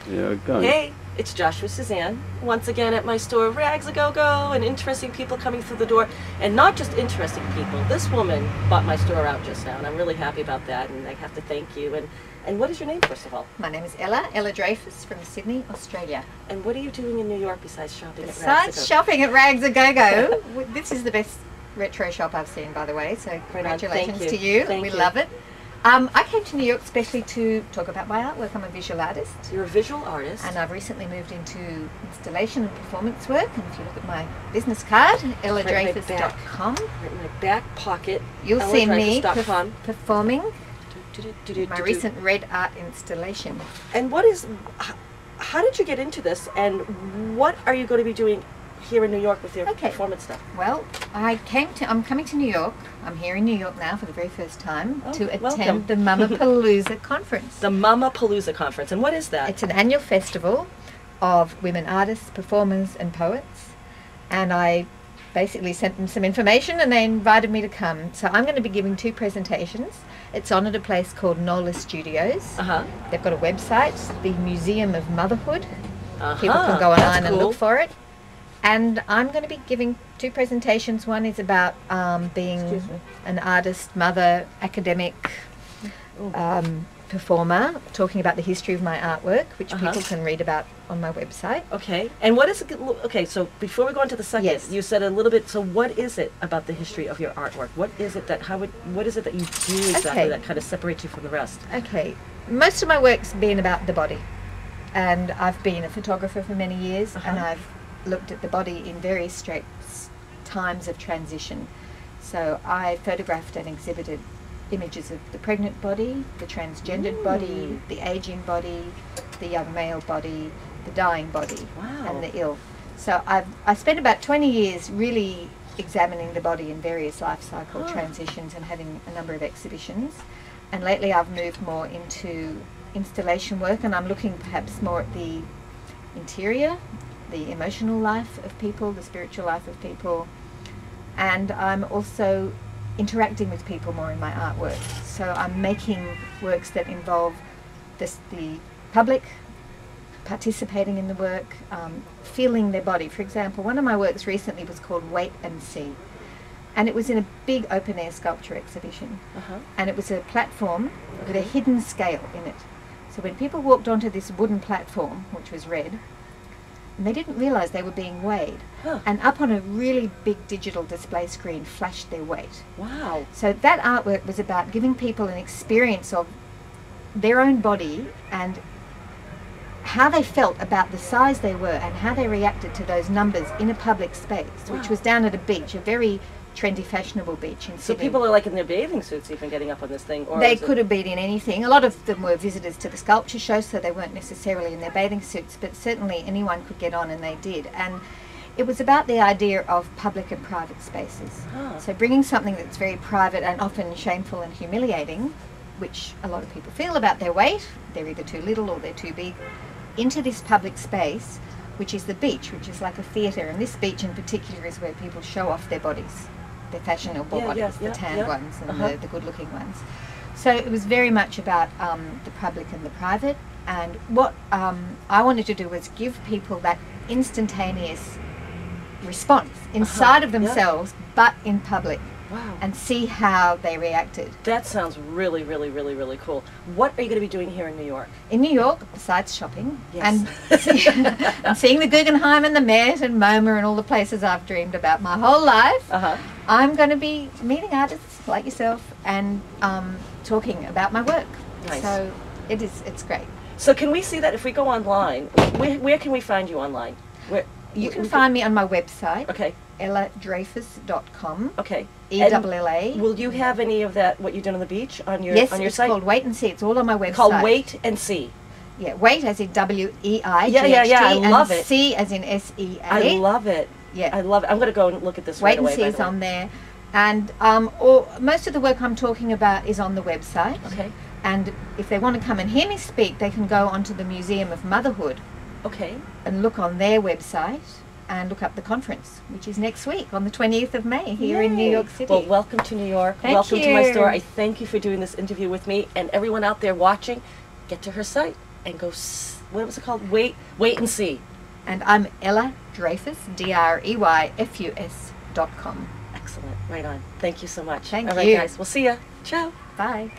Yeah, go. Hey, it's Joshua Suzanne, once again at my store, Rags-A-GoGo, and interesting people coming through the door. And not just interesting people. This woman bought my store out just now, and I'm really happy about that, and I have to thank you. And what is your name, first of all? My name is Ella Dreyfus from Sydney, Australia. And what are you doing in New York besides shopping at Rags-A-GoGo? Besides shopping at Rags-A-GoGo, this is the best retro shop I've seen, by the way, so congratulations to you. We love it. I came to New York especially to talk about my artwork. I'm a visual artist. You're a visual artist. And I've recently moved into installation and performance work. And if you look at my business card, elladreyfus.com. Right in my back pocket. You'll see me performing my recent red art installation. And how did you get into this, and what are you going to be doing here in New York with your performance stuff? Well, I'm coming to New York. I'm here in New York now for the very first time to attend the Mamapalooza conference. The Mamapalooza conference, and what is that? It's an annual festival of women artists, performers, and poets. And I basically sent them some information, and they invited me to come. So I'm going to be giving 2 presentations. It's on at a place called NOLA Studios. They've got a website, the Museum of Motherhood. People can go online and look for it. And I'm going to be giving 2 presentations. One is about being an artist, mother, academic, performer, talking about the history of my artwork, which people can read about on my website. Okay. And what is it? Okay, so before we go on to the second, you said a little bit. So what is it about the history of your artwork? What is it that what is it that you do exactly that kind of separates you from the rest? Okay. Most of my work's been about the body, and I've been a photographer for many years, and I've looked at the body in various times of transition. So I photographed and exhibited images of the pregnant body, the transgendered body, the aging body, the young male body, the dying body, and the ill. So I spent about 20 years really examining the body in various life cycle transitions and having a number of exhibitions. And lately I've moved more into installation work, and I'm looking perhaps more at the interior, the emotional life of people, the spiritual life of people, and I'm also interacting with people more in my artwork. So I'm making works that involve the public participating in the work, feeling their body. For example, one of my works recently was called Wait and See, and it was in a big open-air sculpture exhibition, and it was a platform with a hidden scale in it. So when people walked onto this wooden platform, which was red, and they didn't realise they were being weighed. And up on a really big digital display screen flashed their weight. Wow. So that artwork was about giving people an experience of their own body and how they felt about the size they were and how they reacted to those numbers in a public space, which was down at a beach, a very trendy, fashionable beach in Sydney. So people are like in their bathing suits even getting up on this thing? Or they could have been in anything. A lot of them were visitors to the sculpture show, so they weren't necessarily in their bathing suits, but certainly anyone could get on, and they did. And it was about the idea of public and private spaces. So bringing something that's very private and often shameful and humiliating, which a lot of people feel about their weight, they're either too little or they're too big, into this public space, which is the beach, which is like a theatre. And this beach in particular is where people show off their bodies, their fashionable bodies, the tanned ones and the good-looking ones. So it was very much about the public and the private. And what I wanted to do was give people that instantaneous response inside of themselves, but in public. Wow. And see how they reacted. That sounds really, really, really, really cool. What are you going to be doing here in New York? In New York, besides shopping and seeing the Guggenheim and the Met and MoMA and all the places I've dreamed about my whole life, I'm going to be meeting artists like yourself and talking about my work. Nice. So it's great. So can we see that if we go online? Where can we find you online? You can find me on my website. Okay. elladreyfus.com. Okay. E-double-L-A. Will you have any of that, what you've done on the beach, on your site? Yes, it's called Wait and See. It's all on my website. Called Wait and See. Yeah, Wait as in W-E-I-G-H-T. Yeah, I love it. C as in S-E-A. I love it. Yeah. I love it. I'm going to go and look at this right away. Wait and See is on there. And most of the work I'm talking about is on the website. Okay. And if they want to come and hear me speak, they can go onto the Museum of Motherhood. Okay. And look on their website and look up the conference, which is next week on the 20th of May here in New York City. Well, welcome to New York. Welcome to my store. I thank you for doing this interview with me, and everyone out there watching, get to her site and go what was it called? Wait and See. And I'm Ella Dreyfus, DREYFUS.com. Excellent. Right on. Thank you so much. Thank All right, you. guys. We'll see ya. Ciao. Bye.